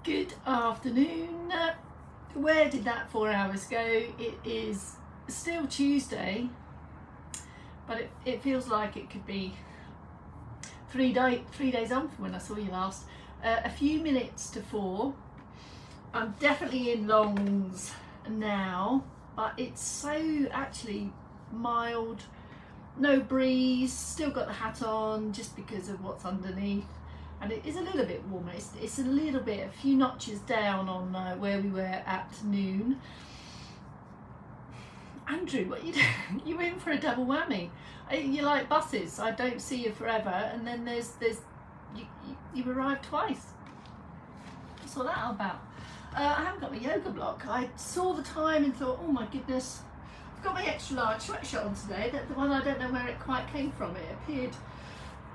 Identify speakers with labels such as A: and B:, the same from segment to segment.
A: Good afternoon. Where did that 4 hours go? It is still Tuesday, but it feels like it could be 3 days on from when I saw you last. A few minutes to 4. I'm definitely in longs now, but it's so actually mild, no breeze, still got the hat on just because of what's underneath, and it is a little bit warmer. It's a little bit, a few notches down on where we were at noon. Andrew, what are you doing? You're in for a double whammy. You're like buses. I don't see you forever, and then there's you arrived twice. What's all that about? I haven't got my yoga block. I saw the time and thought, oh my goodness, I've got my extra large sweatshirt on today. The one I don't know where it quite came from. It appeared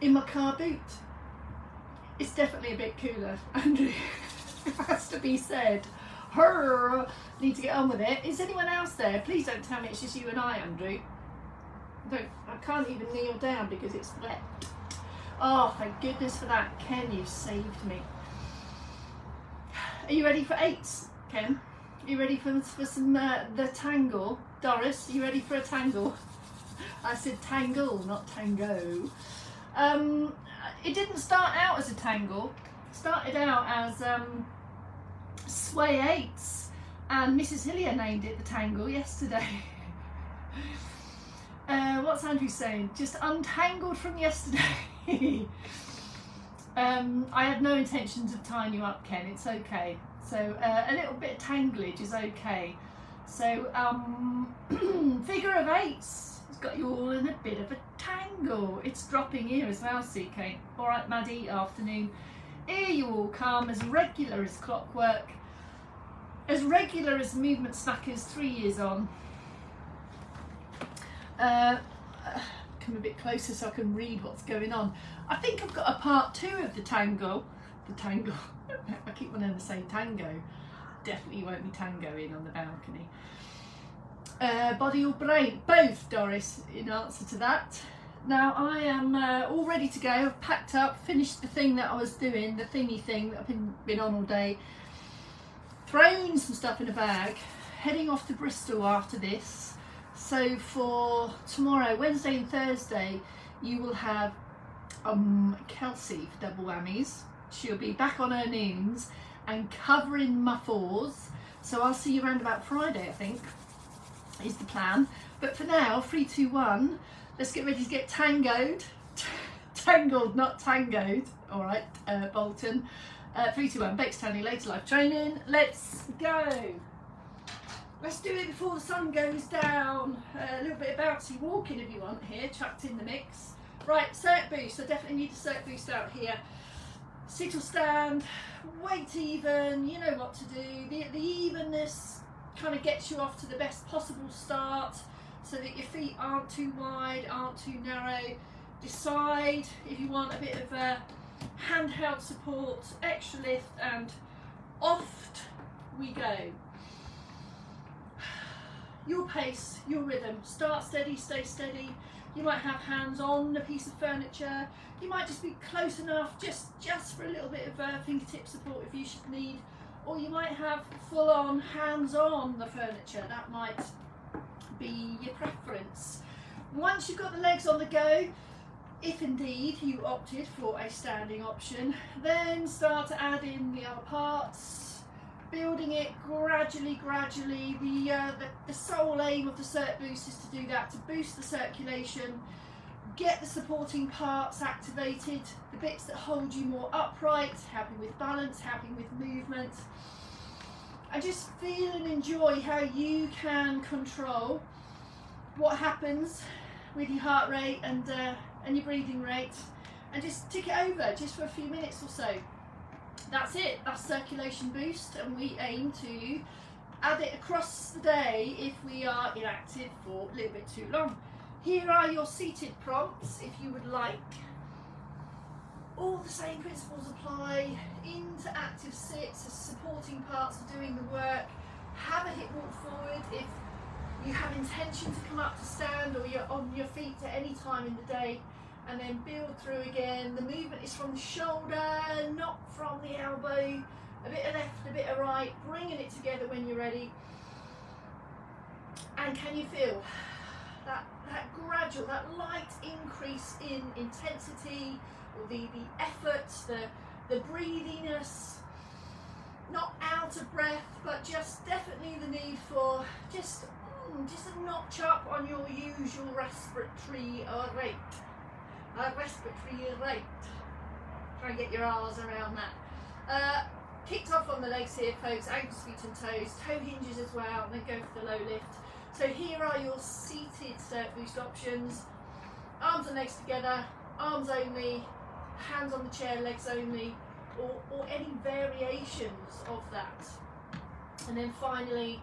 A: in my car boot. It's definitely a bit cooler, Andrew. It has to be said. Need to get on with it. Is anyone else there? Please don't tell me it's just you and I, Andrew. I can't even kneel down because it's wet. Oh, thank goodness for that. Ken, you've saved me. Are you ready for 8s, Ken? Are you ready for some the tangle? Doris, are you ready for a tangle? I said tangle, not tango. It didn't start out as a tangle. It started out as Sway 8s, and Mrs. Hillier named it the tangle yesterday. What's Andrew saying? Just untangled from yesterday. I have no intentions of tying you up, Ken. It's okay. So a little bit of tanglage is okay. So figure of 8s has got you all in a bit of a tangle. It's dropping here as well, CK. All right, Maddie. Afternoon. Here you all come, as regular as clockwork, as regular as movement snackers 3 years on. Come a bit closer so I can read what's going on. I think I've got a part 2 of the tango. I keep wanting to say tango. Definitely won't be tangoing on the balcony. Body or brain? Both, Doris, in answer to that. Now I am all ready to go. I've packed up, finished the thing that I was doing, the thingy thing that I've been on all day. Thrown some stuff in a bag. Heading off to Bristol after this. So for tomorrow, Wednesday and Thursday, you will have Kelsey for double whammies. She'll be back on her noons and covering my 4s. So I'll see you around about Friday, I think, is the plan. But for now, 3, 2, 1, let's get ready to get tangoed. Tangled, not tangoed. All right, Bolton. 3, 2, 1, Bakes Tony, later life training. Let's go. Let's do it before the sun goes down. A little bit of bouncy walking if you want here, chucked in the mix. Right, circ boost. I definitely need a circ boost out here. Sit or stand, weight even, you know what to do. The evenness kind of gets you off to the best possible start so that your feet aren't too wide, aren't too narrow. Decide if you want a bit of handheld support, extra lift, and off we go. Your pace, your rhythm. Start steady, stay steady. You might have hands on a piece of furniture. You might just be close enough, just for a little bit of fingertip support if you should need. Or you might have full on hands on the furniture. That might be your preference. Once you've got the legs on the go, if indeed you opted for a standing option, then start to add in the other parts. Building it gradually. The sole aim of the circ boost is to do that, to boost the circulation, get the supporting parts activated, the bits that hold you more upright, helping with balance, helping with movement. And just feel and enjoy how you can control what happens with your heart rate and your breathing rate, and just tick it over just for a few minutes or so. That's it, that's circulation boost, and we aim to add it across the day if we are inactive for a little bit too long. Here are your seated prompts if you would like. All the same principles apply into active sits as supporting parts of doing the work. Have a hip walk forward if you have intention to come up to stand or you're on your feet at any time in the day. and then build through again. The movement is from the shoulder, not from the elbow. A bit of left, a bit of right, bringing it together when you're ready. And can you feel that gradual, that light increase in intensity, or the effort, the breathiness, not out of breath, but just definitely the need for just a notch up on your usual respiratory rate. Try and get your R's around that. Kicked off on the legs here, folks, ankles, feet and toes, toe hinges as well, and then go for the low lift. So here are your seated Cert Boost options. Arms and legs together, arms only, hands on the chair, legs only, or any variations of that. And then finally,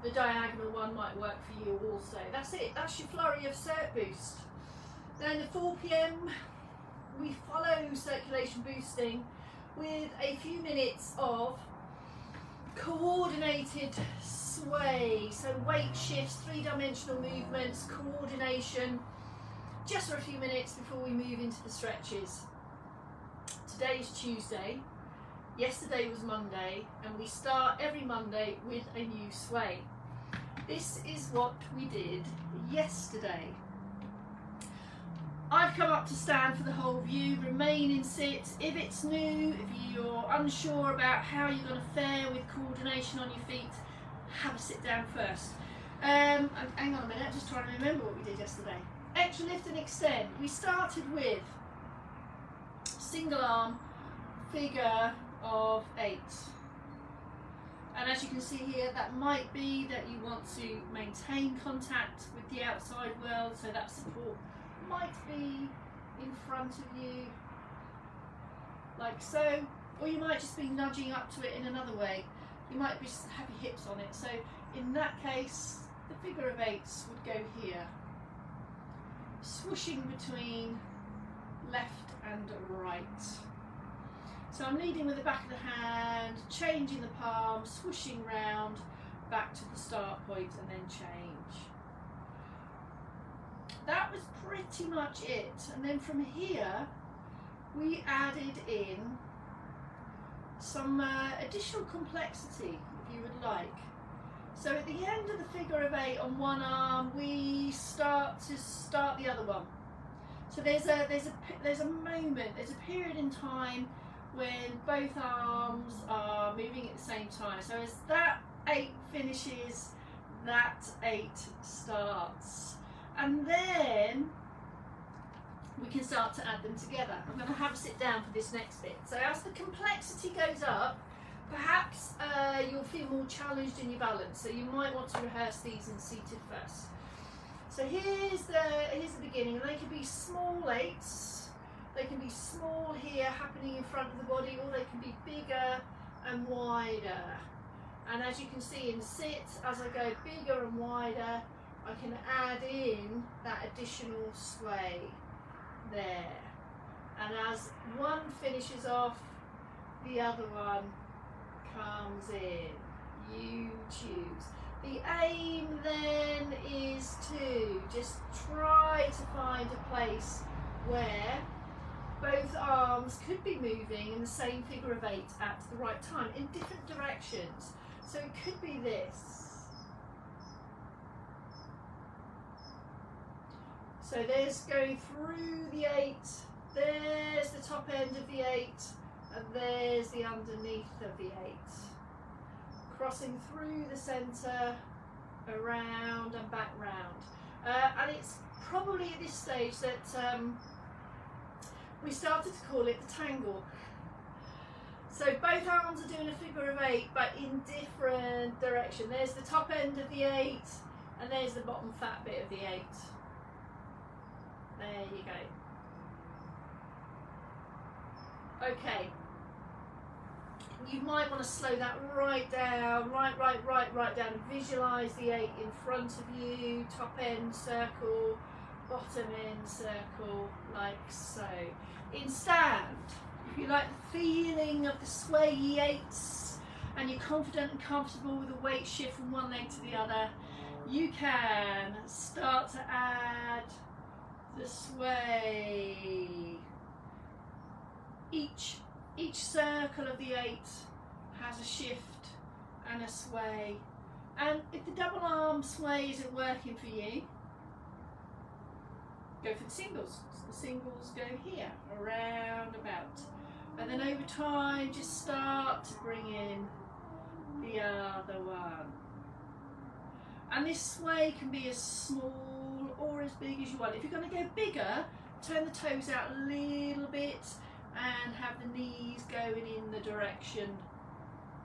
A: the diagonal one might work for you also. That's it, that's your flurry of Cert Boost. Then at 4 PM, we follow circulation boosting with a few minutes of coordinated sway. So weight shifts, three-dimensional movements, coordination, just for a few minutes before we move into the stretches. Today's Tuesday, yesterday was Monday, and we start every Monday with a new sway. This is what we did yesterday. I've come up to stand for the whole view, remain in sit. If it's new, if you're unsure about how you're going to fare with coordination on your feet, have a sit down first. Hang on a minute, I'm just trying to remember what we did yesterday. Extra lift and extend. We started with single arm figure of 8. And as you can see here, that might be that you want to maintain contact with the outside world, so that support might be in front of you, like so, or you might just be nudging up to it in another way. You might just have your hips on it. So in that case, the figure of 8s would go here, swooshing between left and right. So I'm leading with the back of the hand, changing the palm, swooshing round, back to the start point, and then change. That was pretty much it. And then from here, we added in some additional complexity, if you would like. So at the end of the figure of 8 on one arm, we start the other one. So there's a moment, there's a period in time when both arms are moving at the same time. So as that 8 finishes, that 8 starts. And then we can start to add them together. I'm going to have a sit down for this next bit. So as the complexity goes up, perhaps you'll feel more challenged in your balance. So you might want to rehearse these in seated first. So here's the beginning, and they can be small 8s. They can be small here, happening in front of the body, or they can be bigger and wider. And as you can see in sit, as I go bigger and wider, I can add in that additional sway there. And as one finishes off, the other one comes in. You choose. The aim then is to just try to find a place where both arms could be moving in the same figure of 8 at the right time in different directions. So it could be this. So there's going through the 8, there's the top end of the 8, and there's the underneath of the 8. Crossing through the centre, around and back round. And it's probably at this stage that we started to call it the tangle. So both arms are doing a figure of 8, but in different direction. There's the top end of the 8, and there's the bottom fat bit of the 8. There you go. Okay. You might want to slow that right down, right down, and visualise the 8 in front of you, top end circle, bottom end circle, like so. In stand, if you like the feeling of the swayy 8s and you're confident and comfortable with a weight shift from one leg to the other, you can start to add the sway. Each circle of the 8 has a shift and a sway. And if the double arm sway isn't working for you, go for the singles. So the singles go here, around about. And then over time, just start to bring in the other one. And this sway can be as small or as big as you want. If you're going to go bigger, turn the toes out a little bit and have the knees going in the direction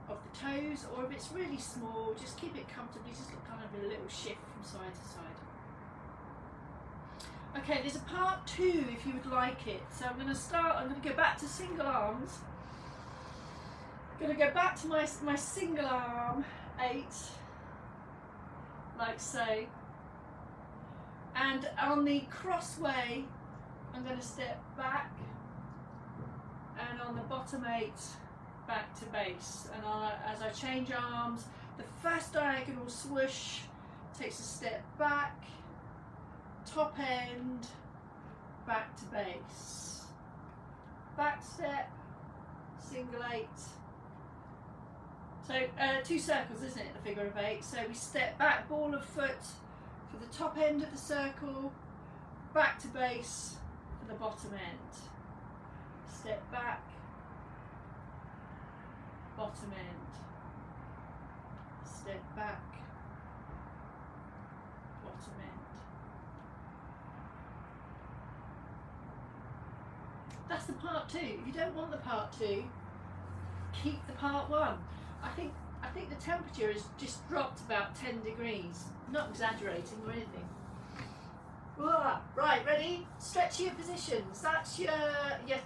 A: of the toes. Or if it's really small, just keep it comfortably, just kind of a little shift from side to side. Okay, there's a part 2 if you would like it. So I'm going to go back to single arms. I'm going to go back to my single arm 8, like so. And on the crossway, I'm going to step back, and on the bottom 8, back to base. And as I change arms, the first diagonal swoosh takes a step back, top end, back to base, back step, single 8. So 2 circles, isn't it, the figure of 8? So we step back, ball of foot for the top end of the circle, back to base for the bottom end. Step back, bottom end, step back, bottom end. That's the part 2. If you don't want the part 2, keep the part 1. I think the temperature has just dropped about 10 degrees. Not exaggerating or anything. Right, ready? Stretch your positions. That's your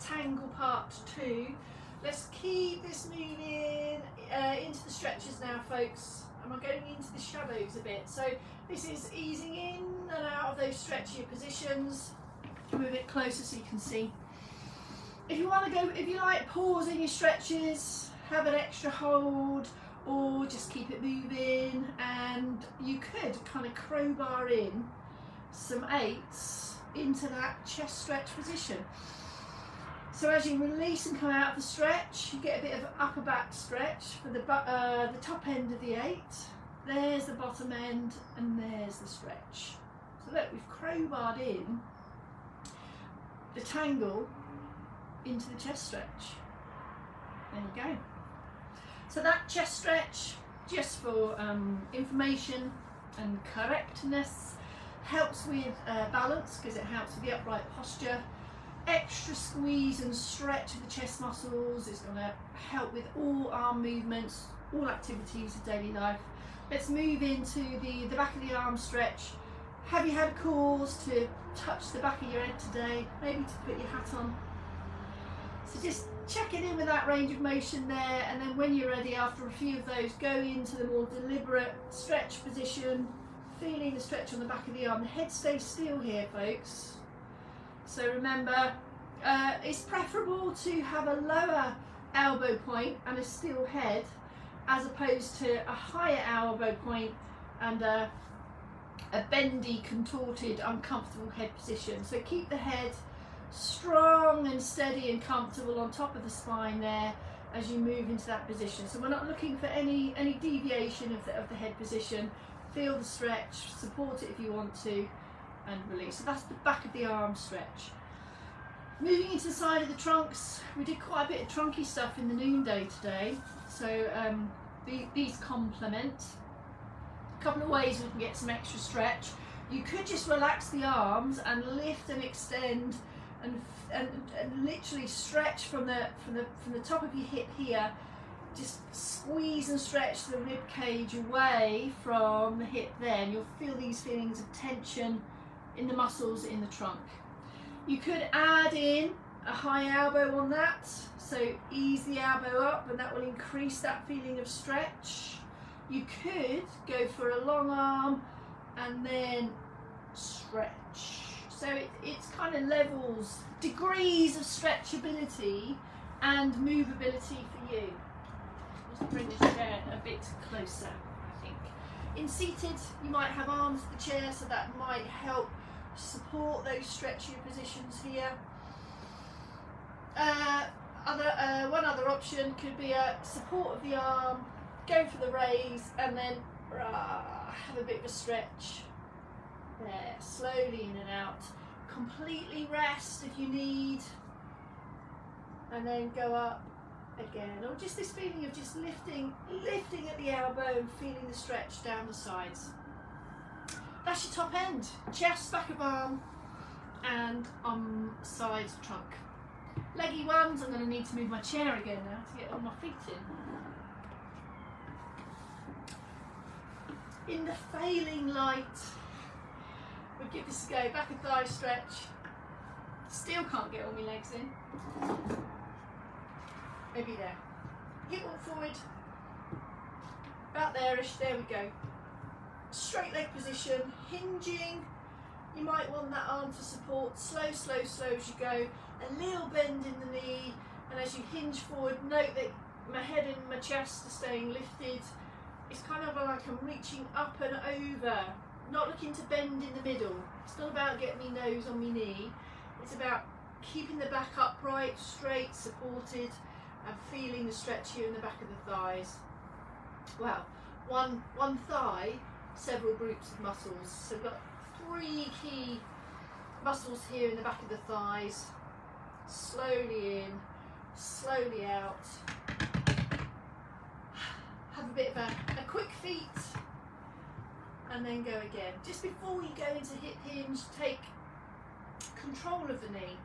A: tangle part 2. Let's keep this moving into the stretches now, folks. And we're going into the shadows a bit. So this is easing in and out of those stretchier positions. Move a bit closer so you can see. If you want to go, if you like, pause in your stretches, have an extra hold, or just keep it moving, and you could kind of crowbar in some 8s into that chest stretch position. So as you release and come out of the stretch, you get a bit of upper back stretch for the top end of the 8. There's the bottom end, and there's the stretch. So look, we've crowbarred in the tangle into the chest stretch. There you go. So that chest stretch, just for information and correctness, helps with balance, because it helps with the upright posture. Extra squeeze and stretch of the chest muscles is going to help with all arm movements, all activities of daily life. Let's move into the back of the arm stretch. Have you had a cause to touch the back of your head today? Maybe to put your hat on? So just check it in with that range of motion there, and then when you're ready, after a few of those, go into the more deliberate stretch position, feeling the stretch on the back of the arm. The head stays still here, folks. So remember, it's preferable to have a lower elbow point and a still head, as opposed to a higher elbow point and a bendy, contorted, uncomfortable head position. So keep the head strong and steady and comfortable on top of the spine there as you move into that position. So we're not looking for any deviation of the head position. Feel the stretch, support it if you want to, and release. So that's the back of the arm stretch. Moving into the side of the trunks, we did quite a bit of trunky stuff in the noonday today, so these complement. A couple of ways we can get some extra stretch. You could just relax the arms and lift and extend and literally stretch from the top of your hip here. Just squeeze and stretch the rib cage away from the hip there, and you'll feel these feelings of tension in the muscles in the trunk. You could add in a high elbow on that, so ease the elbow up and that will increase that feeling of stretch. You could go for a long arm and then stretch. So it's kind of levels, degrees of stretchability and movability for you. Let's bring this chair a bit closer, I think. In seated, you might have arms to the chair, so that might help support those stretchier positions here. One other option could be a support of the arm, go for the raise, and then have a bit of a stretch. There, slowly in and out. Completely rest if you need, and then go up again. Or just this feeling of just lifting at the elbow and feeling the stretch down the sides. That's your top end. Chest, back of arm, and side trunk. Leggy ones, I'm going to need to move my chair again now to get all my feet in. In the failing light, we'll give this a go. Back of thigh stretch. Still can't get all my legs in. Maybe there. Hip one forward. About there-ish. There we go. Straight leg position. Hinging. You might want that arm to support. Slow, slow, slow as you go. A little bend in the knee. And as you hinge forward, note that my head and my chest are staying lifted. It's kind of like I'm reaching up and over. Not looking to bend in the middle. It's not about getting my nose on my knee. It's about keeping the back upright, straight, supported, and feeling the stretch here in the back of the thighs. Well, one thigh, several groups of muscles. So we've got 3 key muscles here in the back of the thighs. Slowly in, slowly out. Have a bit of a quick feet, and then go again. Just before you go into hip hinge, take control of the knee,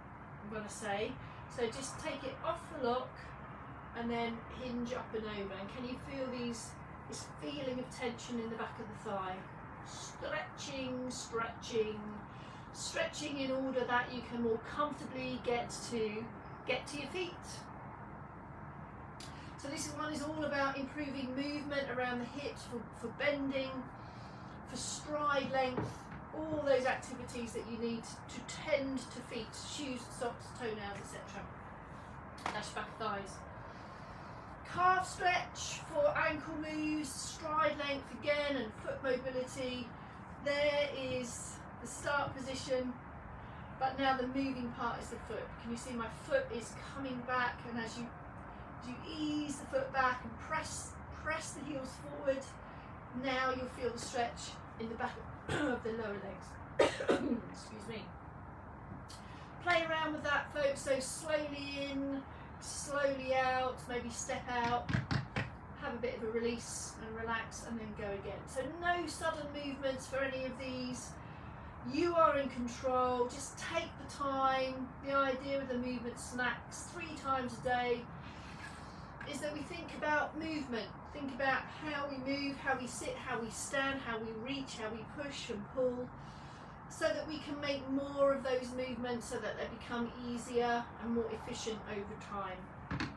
A: I'm going to say. So just take it off the lock and then hinge up and over. And can you feel this feeling of tension in the back of the thigh? Stretching, stretching, stretching in order that you can more comfortably get to your feet. So this one is all about improving movement around the hips for bending, for stride length, all those activities that you need to tend to feet, shoes, socks, toenails, etc. That's your back thighs. Calf stretch for ankle moves, stride length again, and foot mobility. There is the start position, but now the moving part is the foot. Can you see my foot is coming back, and as you ease the foot back and press the heels forward, now you'll feel the stretch in the back of the lower legs. Excuse me. Play around with that, folks. So slowly in, slowly out, maybe step out, have a bit of a release and relax, and then go again. So no sudden movements for any of these. You are in control. Just take the time. The idea of the movement snacks 3 times a day is that we think about movement, think about how we move, how we sit, how we stand, how we reach, how we push and pull, so that we can make more of those movements so that they become easier and more efficient over time.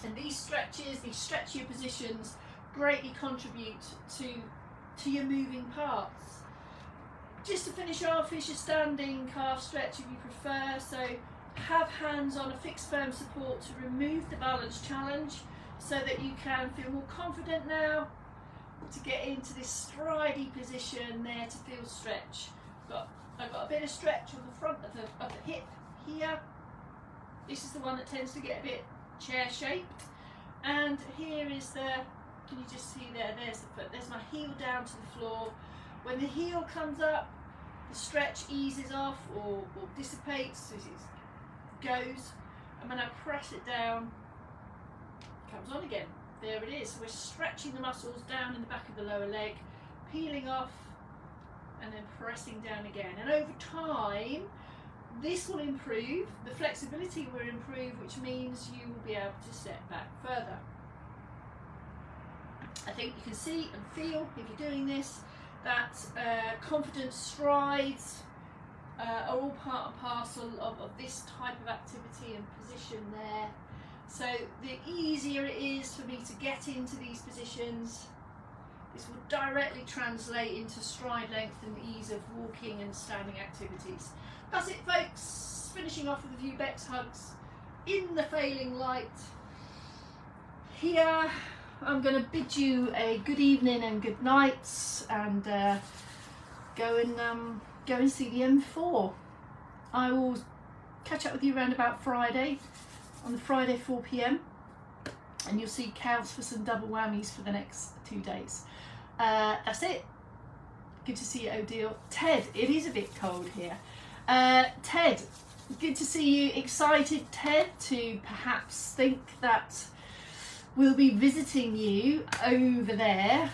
A: And these stretches, these stretchier positions, greatly contribute to your moving parts. Just to finish off is your standing calf stretch if you prefer. So have hands on a fixed firm support to remove the balance challenge so that you can feel more confident now to get into this stridey position there to feel stretch. I've got a bit of stretch on the front of the hip here. This is the one that tends to get a bit chair shaped. And here is can you just see there's the foot, there's my heel down to the floor. When the heel comes up, the stretch eases off or dissipates, as it goes, and when I press it down, it comes on again. There it is. So we're stretching the muscles down in the back of the lower leg, peeling off, and then pressing down again. And over time, this will improve, the flexibility will improve, which means you will be able to step back further. I think you can see and feel, if you're doing this, that confident strides are all part and parcel of this type of activity and position there. So the easier it is for me to get into these positions, this will directly translate into stride length and ease of walking and standing activities. That's it, folks. Finishing off with a few Bex hugs in the failing light. Here, I'm going to bid you a good evening and good night, and go and go and see the M4. I will catch up with you around about Friday, on the Friday 4 p.m, and you'll see cows for some double whammies for the next 2 days. That's it. Good to see you, Odile. Ted, it is a bit cold here. Ted, good to see you. Excited, Ted, to perhaps think that we'll be visiting you over there.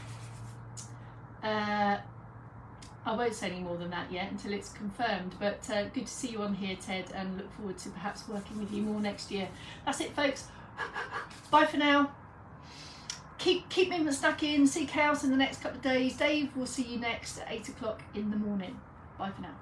A: I won't say any more than that yet until it's confirmed, but good to see you on here, Ted, and look forward to perhaps working with you more next year. That's it, folks. Bye for now. Keep movement stuck in. See cows in the next couple of days. Dave will see you next at 8 o'clock in the morning. Bye for now.